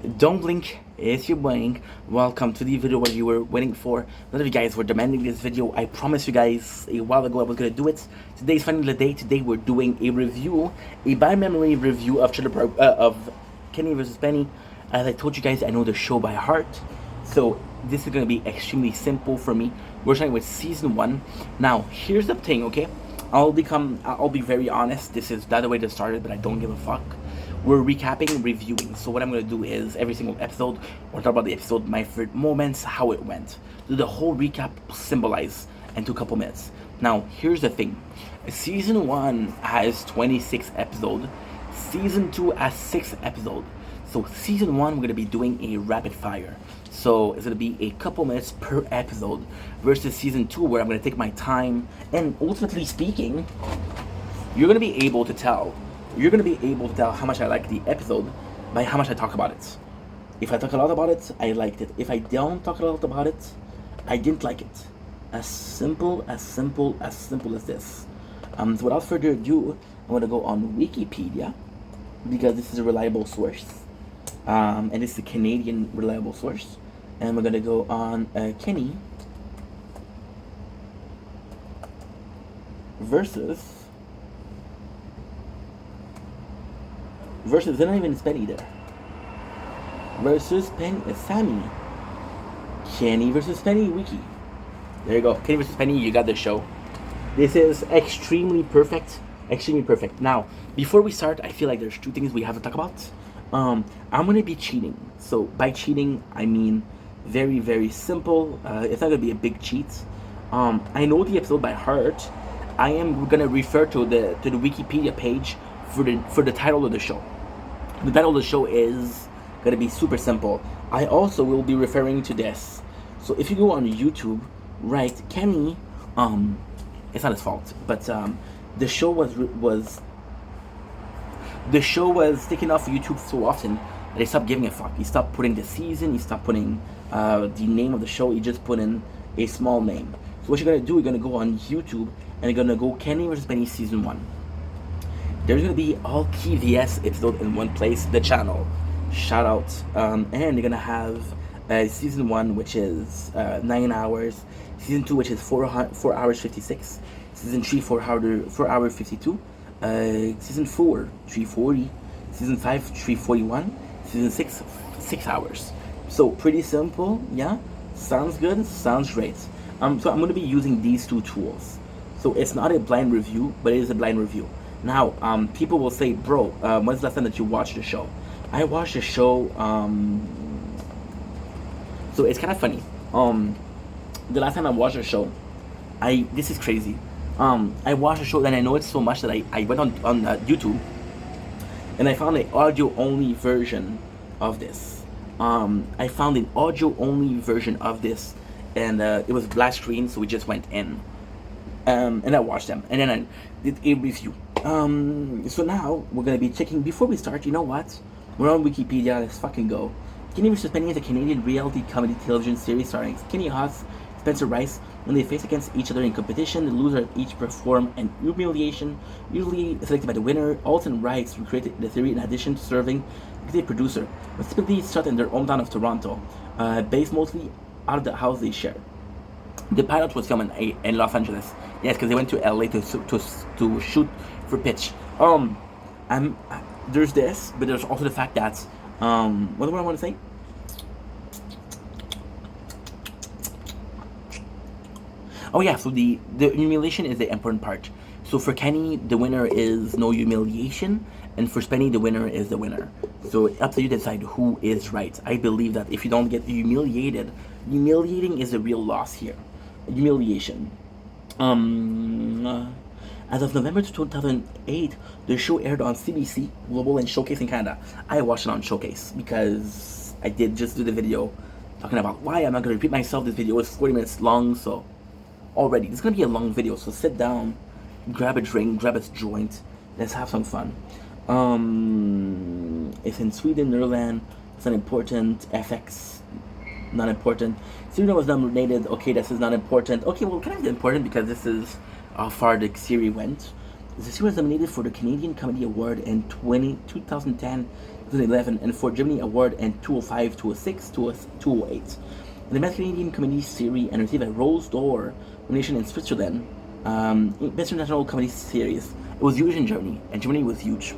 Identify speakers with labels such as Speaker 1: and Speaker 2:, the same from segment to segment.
Speaker 1: Don't blink, it's your blink. Welcome to the video what you were waiting for. A lot of you guys were demanding this video. I promised you guys a while ago I was gonna do it. Today's finally the day. Today we're doing a review, a by memory review of of Kenny versus Penny. As I told you guys, I know the show by heart, so this is gonna be extremely simple for me. We're starting with season 1. Now, here's the thing, okay? I'll be very honest. This is not the way to start it, but I don't give a fuck. We're recapping and reviewing. So what I'm gonna do is every single episode, or talk about the episode, my favorite moments, how it went. Do the whole recap, symbolize, and do a couple minutes. Now, here's the thing. Season 1 has 26 episodes. Season 2 has 6 episodes. So season 1, we're gonna be doing a rapid fire. So it's gonna be a couple minutes per episode versus season 2, where I'm gonna take my time. And ultimately speaking, you're gonna be able to tell. You're gonna be able to tell how much I like the episode by how much I talk about it. If I talk a lot about it, I liked it. If I don't talk a lot about it, I didn't like it. As simple as this. So without further ado, I'm gonna go on Wikipedia because this is a reliable source, and it's a Canadian reliable source. And we're gonna go on Kenny versus. They're not even spenny there. Versus Sammy. Kenny versus Penny Wiki. There you go. Kenny versus Penny, you got the show. This is extremely perfect. Extremely perfect. Now, before we start, I feel like there's two things we have to talk about. I'm gonna be cheating. So by cheating, I mean very, very simple. It's not gonna be a big cheat. I know the episode by heart. I am gonna refer to the Wikipedia page for the title of the show. The title of the show is gonna be super simple. I also will be referring to this. So if you go on YouTube, right, Kenny, it's not his fault, but the show was taken off YouTube so often that he stopped giving a fuck. He stopped putting the season. He stopped putting the name of the show. He just put in a small name. So what you're gonna do? You're gonna go on YouTube and you're gonna go Kenny vs. Penny season 1. There's gonna be all key VS episode in one place, the channel. Shout out. And you're gonna have season 1, which is 9 hours. Season 2, which is 4 hours 56. Season 3, 4 hours 52. Season 4, 340. Season 5, 341. Season 6, 6 hours. So pretty simple, yeah. Sounds good. Sounds great. So I'm gonna be using these two tools. So it's not a blind review, but it is a blind review. Now, people will say, bro, when's the last time that you watched the show? I watched the show, so it's kind of funny. The last time I watched the show, this is crazy. I watched the show and I know it so much that I went on YouTube and I found an audio-only version of this. And it was black screen, so we just went in. And I watched them, and then I did a review. So now we're gonna be checking. Before we start, you know what? We're on Wikipedia. Let's fucking go. Kenny vs. Penny is a Canadian reality comedy television series starring Kenny Haas, Spencer Rice. When they face against each other in competition, the losers each perform an humiliation, usually selected by the winner. Alton Rice recreated the theory in addition to serving as a producer. It was typically shot in their hometown of Toronto, based mostly out of the house they share. The pilot was filmed in Los Angeles. Yes, because they went to LA to shoot for pitch. There's this, but there's also the fact that what do I want to say? Oh yeah, so the humiliation is the important part. So for Kenny, the winner is no humiliation, and for Spenny, the winner is the winner. So it's up to you to decide who is right. I believe that if you don't get humiliating is a real loss here. Humiliation. As of November 2008, the show aired on CBC Global and Showcase in Canada. I watched it on Showcase because I did just do the video talking about why. I'm not going to repeat myself. This video is 40 minutes long, so already it's going to be a long video. So sit down, grab a drink, grab a joint. Let's have some fun. It's in Sweden, Netherlands. It's not important. FX, not important. Sweden was nominated. Okay, this is not important. Okay, well, kind of important because this is how far the series went. The series was nominated for the Canadian Comedy Award in 2010 2011, and for Germany award in 2005, 2006, 2008. In the Best Canadian Comedy Series and received a Rose d'Or nomination in Switzerland. Best International Comedy Series. It was huge in Germany, and Germany was huge.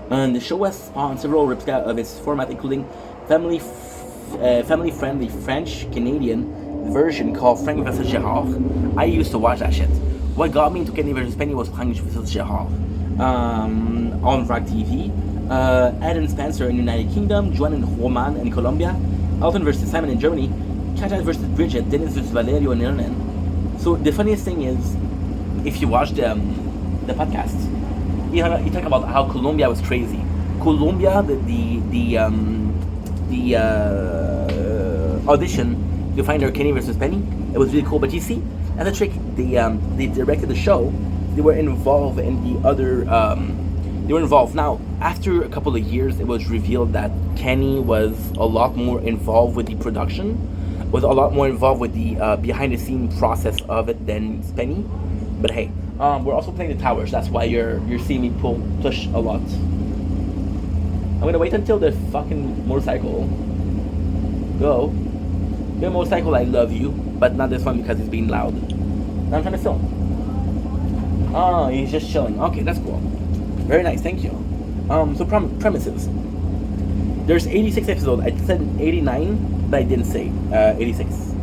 Speaker 1: And the show has spawned several replicas of its format, including family-friendly French-Canadian version called Frank vs. Gerard. I used to watch that shit. What got me into Kenny vs. Penny was Frank vs. Gerard on Rock TV. Ed and Spencer in the United Kingdom, Juan and Roman in Colombia, Elton vs. Simon in Germany, Katja vs. Bridget, Dennis vs. Valerio in Ireland. So the funniest thing is, if you watch the podcast, you talk about how Colombia was crazy. Colombia, the audition to find our Kenny versus Penny, it was really cool. But you see, as a trick, they directed the show. They were involved in the other. They were involved. Now, after a couple of years, it was revealed that Kenny was a lot more involved with the production, was a lot more involved with the behind-the-scene process of it than Spenny. But hey, we're also playing the towers. That's why you're seeing me push a lot. I'm gonna wait until the fucking motorcycle go. The motorcycle, I love you, but not this one because it's being loud. Now I'm trying to film. Oh, he's just chilling. Okay, that's cool. Very nice, thank you. So premises. There's 86 episodes. I said 89, but I didn't say 86.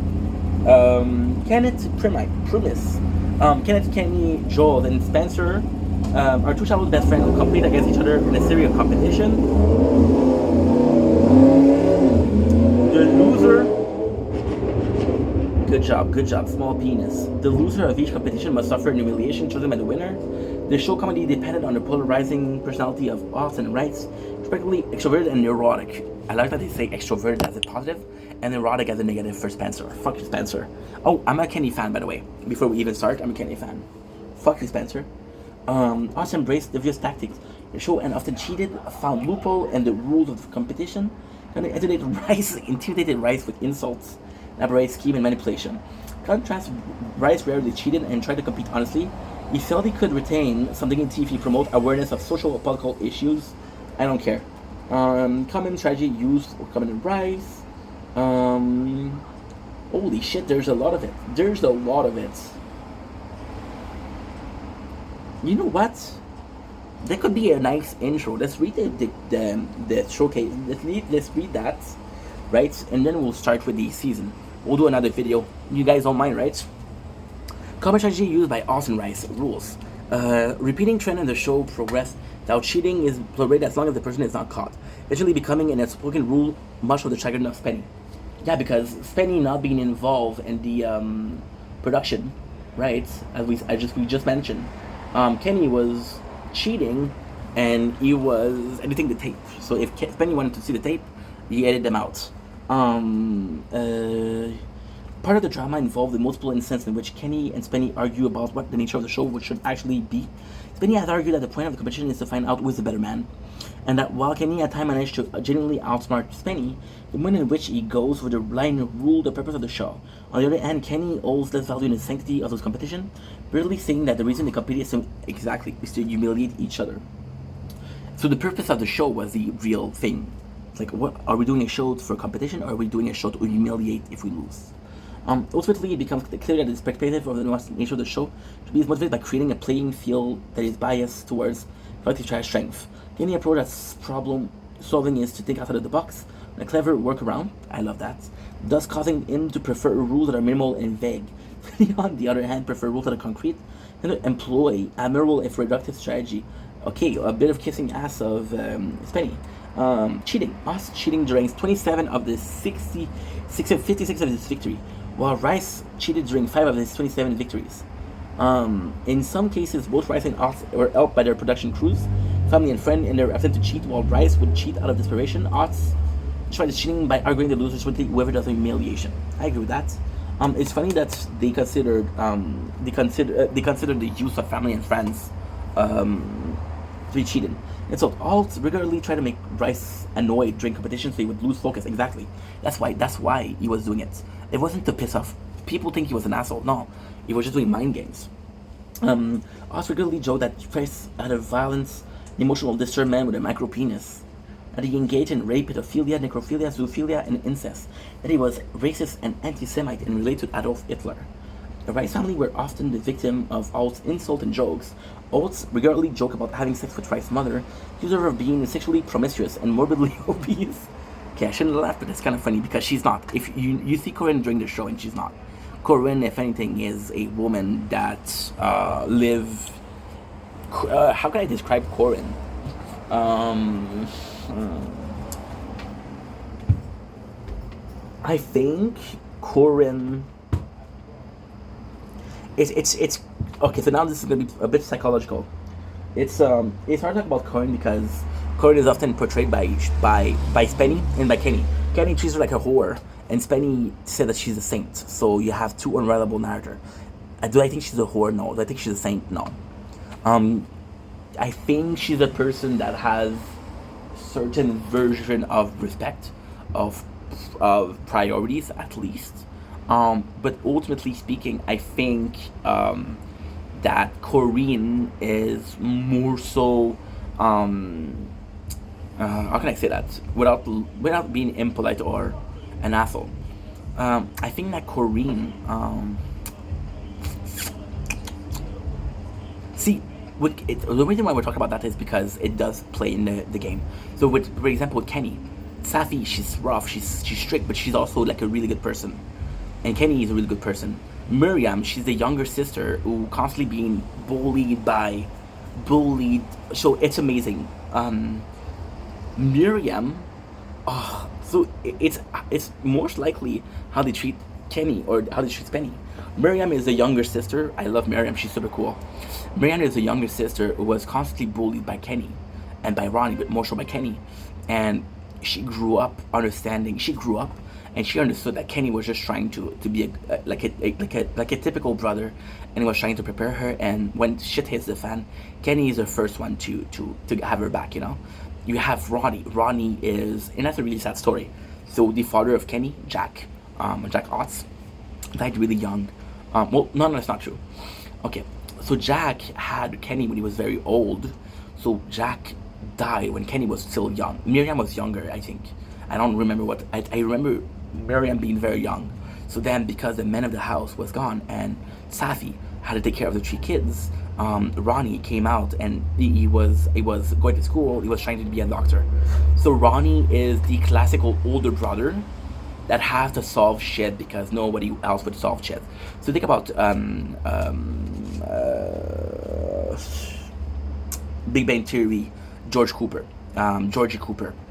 Speaker 1: Kenneth premise. Kenneth, Kenny, Joel, and Spencer are two childhood best friends who compete against each other in a series of competition. The loser. Good job, small penis. The loser of each competition must suffer an humiliation chosen by the winner. The show comedy depended on the polarizing personality of Austin Wrights, respectively extroverted and neurotic. I like that they say extroverted as a positive and neurotic as a negative for Spencer. Fuck you, Spencer. Oh, I'm a Kenny fan, by the way. Before we even start, I'm a Kenny fan. Fuck you, Spencer. Austin embraced devious tactics. The show and often cheated, found loophole in the rules of the competition, and intimidated Rice with insults, elaborate scheme, and manipulation. Contrast, Rice rarely cheated and tried to compete honestly. He felt he could retain something in TV, promote awareness of social or political issues. I don't care. Common strategy used or common in Rice. Holy shit, there's a lot of it. You know what? That could be a nice intro. Let's read the showcase. Let's read that, right? And then we'll start with the season. We'll do another video. You guys don't mind, right? Common strategy used by Austin Rice. Rules. Repeating trend in the show progress. Now cheating is tolerated as long as the person is not caught, eventually becoming an unspoken rule, much of the chagrin of Spenny. Yeah, because Spenny not being involved in the production, right? As we just mentioned, Kenny was cheating, and he was editing the tape. So if Spenny wanted to see the tape, he edited them out. Part of the drama involved the multiple instances in which Kenny and Spenny argue about what the nature of the show should actually be. Spenny has argued that the point of the competition is to find out who is the better man, and that while Kenny at times managed to genuinely outsmart Spenny, the moment in which he goes for the line rule the purpose of the show. On the other hand, Kenny holds less value in the sanctity of those competition, really saying that the reason they compete is to humiliate each other. So the purpose of the show was the real thing. It's like, what are we doing a show for competition, or are we doing a show to humiliate if we lose? Ultimately, it becomes clear that the spectator of the nature of the show should be motivated by creating a playing field that is biased towards collective strength. Kenny approach that's problem solving is to think outside of the box, a clever workaround. I love that. Thus, causing him to prefer rules that are minimal and vague. On the other hand, prefer rules that are concrete and to employ admirable if reductive strategy. Okay, a bit of kissing ass of Spenny. Cheating. Us cheating during 27 of the 56 of his victory, while Rice cheated during 5 of his 27 victories. In some cases, both Rice and Otts were helped by their production crews, family and friend in their attempt to cheat, while Rice would cheat out of desperation. Otts tried cheating by arguing the losers with whoever does the humiliation. I agree with that. It's funny that they considered the use of family and friends to be cheating. And so Alt regularly tried to make Rice annoyed during competitions so he would lose focus. Exactly. That's why he was doing it. It wasn't to piss off people think he was an asshole. No, he was just doing mind games. Alt regularly joked that Rice had a violent, emotional, disturbed man with a micro penis. that he engaged in rape, pedophilia, necrophilia, zoophilia, and incest, that he was racist and anti-Semite and related to Adolf Hitler. The Rice family were often the victim of Alt's insult and jokes. Alt regularly joked about having sex with Rice's mother, accused her of being sexually promiscuous and morbidly obese. Okay, I shouldn't laugh, but it's kind of funny because she's not. If you see Corinne during the show and she's not. Corinne, if anything, is a woman that live. How can I describe Corinne? I think Corinne. It's okay. So now this is gonna be a bit psychological. It's hard to talk about Corinne because Corinne is often portrayed by Spenny and by Kenny. Kenny treats her like a whore, and Spenny said that she's a saint. So you have two unreliable narrators. Do I think she's a whore? No. Do I think she's a saint? No. I think she's a person that has certain version of respect, of priorities at least. But ultimately speaking, I think that Corinne is more so. How can I say that without being impolite or an asshole? I think that Corinne. See, the reason why we're talking about that is because it does play in the game. So, for example, with Kenny, Safi, she's rough, she's strict, but she's also like a really good person. And Kenny is a really good person. Miriam, she's the younger sister who constantly being bullied. So it's amazing. Miriam, so it's most likely how they treat Kenny or how they treat Spenny. Miriam is the younger sister. I love Miriam. She's super cool. Miriam is the younger sister who was constantly bullied by Kenny and by Ronnie, but more so by Kenny. And she grew up understanding. She grew up and she understood that Kenny was just trying to be like a typical brother, and he was trying to prepare her. And when shit hits the fan, Kenny is the first one to have her back. You know, you have Ronnie. Ronnie is, and that's a really sad story. So the father of Kenny, Jack Otts, died really young. Well, no, that's not true. Okay, so Jack had Kenny when he was very old. So Jack died when Kenny was still young. Miriam was younger, I think. I don't remember what. I remember Miriam being very young. So then, because the man of the house was gone and Safi had to take care of the 3 kids, Ronnie came out and he was going to school. He was trying to be a doctor. So Ronnie is the classical older brother that has to solve shit because nobody else would solve shit. So think about Big Bang Theory, Georgie Cooper,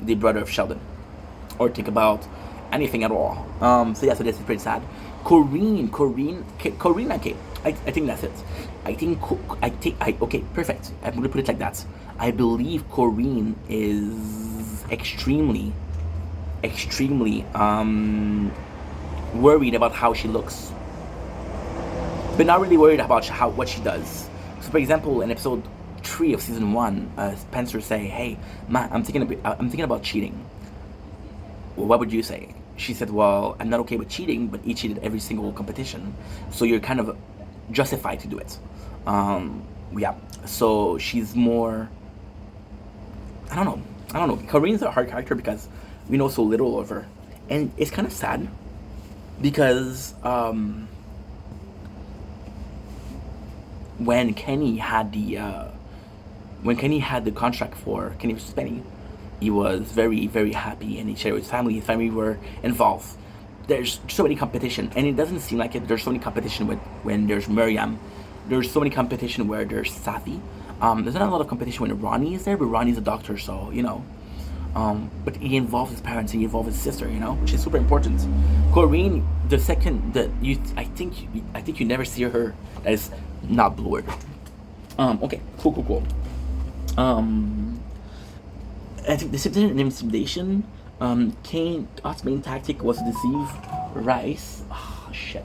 Speaker 1: the brother of Sheldon, or think about anything at all. So yeah, so this is pretty sad. Corinne. Okay, I think that's it. Okay, perfect. I'm gonna put it like that. I believe Corinne is extremely worried about how she looks, but not really worried about what she does. So, for example, in episode 3 of season 1, Spencer say, "Hey, Ma, I'm thinking about cheating." Well, what would you say? She said, "Well, I'm not okay with cheating, but he cheated every single competition, so you're kind of justified to do it." Yeah. So she's more. I don't know. Corinne's a hard character because we know so little of her, and it's kind of sad because when Kenny had the contract for Kenny vs. Spenny, he was very, very happy, and he shared with his family. His family were involved. There's so many competition, and it doesn't seem like it. There's so many competition when there's Miriam. There's so many competition where there's Safi. There's not a lot of competition when Ronnie is there, but Ronnie's a doctor, so you know. But he involves his parents and he involves his sister, you know, which is super important. Corinne, the second that I think you never see her that is not blurred. Okay, cool. I think the intimidation. Ott's main tactic was to deceive Rice. Oh, shit.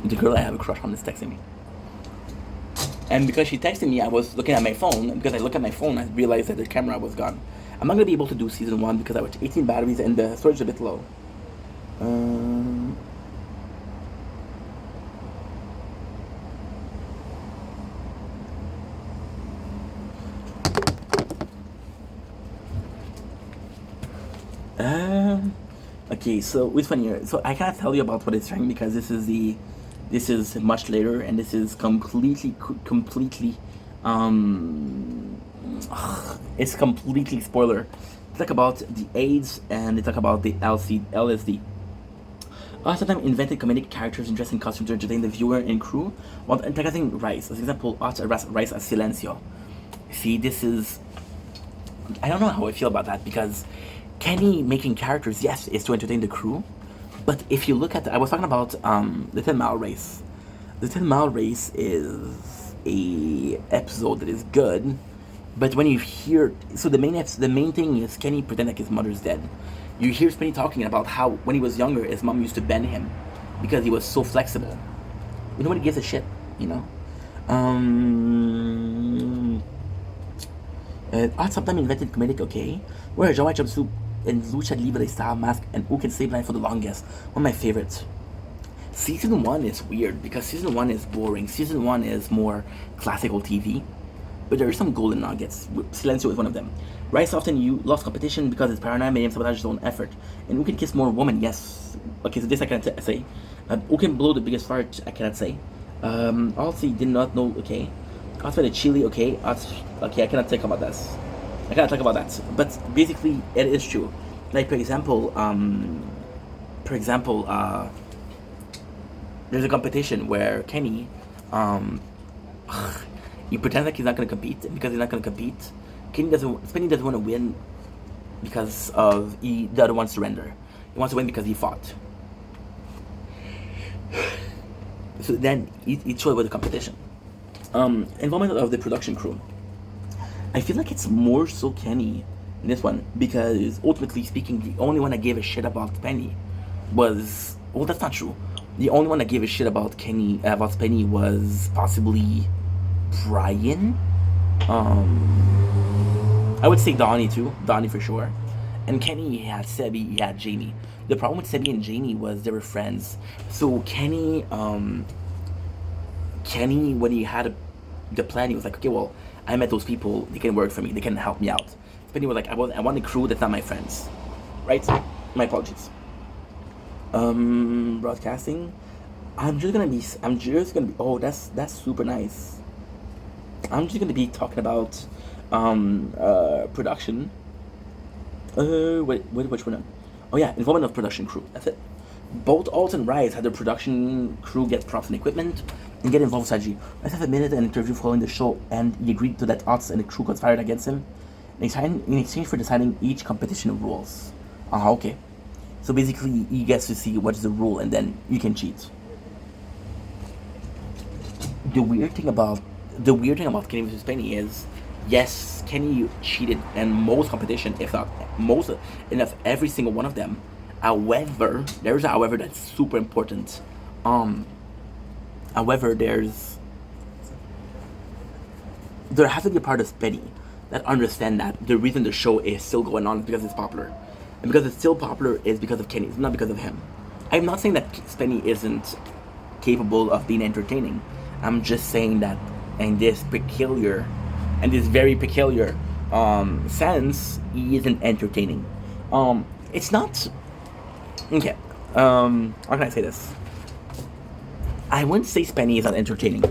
Speaker 1: The girl I have a crush on is texting me. And because she texted me, I was looking at my phone. And because I looked at my phone, I realized that the camera was gone. I'm not going to be able to do season 1 because I was 18 batteries and the storage is a bit low. Okay, so it's funny. So I cannot tell you about what it's trying because this is much later, and this is completely, um, it's completely spoiler. It's like about the AIDS, and it's like about the LSD. Sometimes invented comedic characters in dressing costumes to entertain the viewer and crew, while antagonizing Rice. As example, Rice as Silencio. See, this is, I don't know how I feel about that because Kenny making characters, yes, is to entertain the crew, but if you look at, I was talking about the 10 Mile Race. The 10 Mile Race is a episode that is good, but when you hear, so the main thing is Kenny pretend like his mother's dead. You hear Spenny talking about how when he was younger, his mom used to bend him because he was so flexible. Nobody gives a shit, you know. Sometimes invented comedic, okay, where a Hawaii jumpsuit and lucha libre style mask and who can stay blind for the longest. One of my favorites. Season 1 is weird because Season 1 is boring. Season 1 is more classical TV, but there are some golden nuggets. Silencio is one of them. Rice often lost competition because his paranoia made him sabotage his own effort. And who can kiss more women? Yes. Okay, so this I cannot say. Who can blow the biggest fart? I cannot say. Also, did not know. Okay. Also, the chili. Okay. Okay, I cannot talk about this. I cannot talk about that. But basically, it is true. Like for example, there's a competition where Kenny, he pretends like he's not gonna compete, and because he's not gonna compete, Spenny doesn't want to win because of the other one surrender. He wants to win because he fought. So then he showed with the competition. Involvement of the production crew. I feel like it's more so Kenny in this one because ultimately speaking, the only one that gave a shit about Spenny was, well, that's not true. The only one that gave a shit about Spenny was possibly Brian. I would say Donnie too. Donnie for sure. And Kenny had Sebi, he had Jamie. The problem with Sebi and Jamie was they were friends. So Kenny, when he had the plan, he was like, okay, well, I met those people. They can work for me. They can help me out. Spenny was like, I want a crew that's not my friends. Right? My apologies. Broadcasting. I'm just gonna be. Oh, that's super nice. I'm just gonna be talking about production. Which one? Oh yeah, involvement of production crew. That's it. Both Alt and Rise had their production crew get props and equipment and get involved with Saji. Rise have admitted in an interview following the show, and he agreed to that Alt and the crew got fired against him in exchange for deciding each competition rules. Okay. So basically, he gets to see what's the rule, and then you can cheat. The weird thing about Kenny vs. Penny is, yes, Kenny cheated in most competition, if not most, enough every single one of them. However, there's a however that's super important. However, there has to be a part of Spenny that understand that the reason the show is still going on is because it's popular. And because it's still popular is because of Kenny, it's not because of him. I'm not saying that Spenny isn't capable of being entertaining. I'm just saying that in this very peculiar sense, he isn't entertaining. It's not. Okay. How can I say this? I wouldn't say Spenny is not entertaining,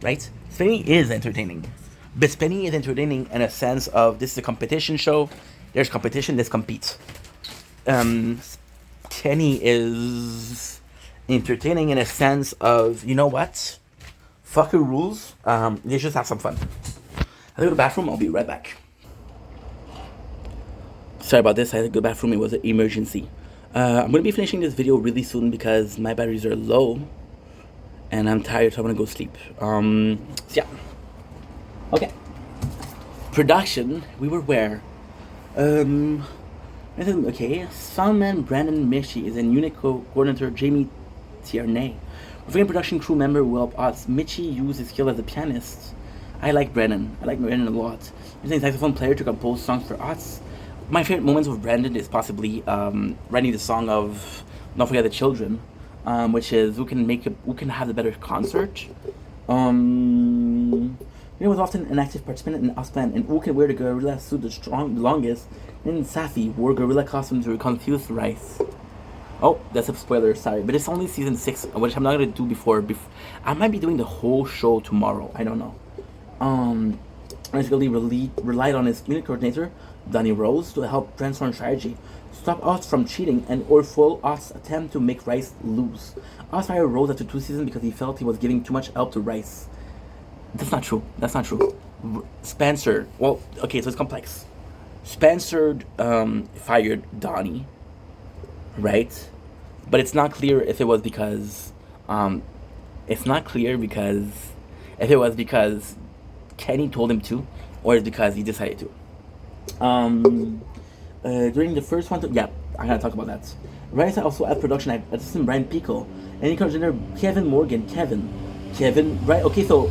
Speaker 1: right? Spenny is entertaining, but Spenny is entertaining in a sense of this is a competition show. There's competition. Let's compete. Kenny is entertaining in a sense of, you know what? Fuck the rules. Let's just have some fun. I go to the bathroom. I'll be right back. Sorry about this. I had to go to the bathroom. It was an emergency. I'm going to be finishing this video really soon because my batteries are low. And I'm tired, so I'm going to go sleep. So yeah. Okay. Production. We were where? Okay. Soundman Brandon Mishi is in unit coordinator Jamie Tierney. With production crew member who help us. Michi used his skill as a pianist. I like Brandon a lot. He's a saxophone player to compose songs for us. My favorite moments with Brandon is possibly writing the song of "Don't Forget the Children," which is who can have the better concert. He was often an active participant in us band, and who can wear the gorilla suit the longest. And Safi wore gorilla costumes to confuse Rice. Oh, that's a spoiler. Sorry, but it's only season 6, which I'm not gonna do before. I might be doing the whole show tomorrow. I don't know. Um, basically relied on his unit coordinator, Donny Rose, to help transform strategy, stop Oz from cheating, and or foil Oz's attempt to make Rice lose. Oz fired Rose after 2 seasons because he felt he was giving too much help to Rice. That's not true. That's not true. Spencer. Well, okay, so it's complex. Spencer fired Donnie, right? But it's not clear if it was because it's not clear because if it was because Kenny told him to, or it's because he decided to. During the first one, yeah, I gotta talk about that. Rice also had production assistant Brian Pico, and he considered Kevin Morgan. Kevin, right? Okay, so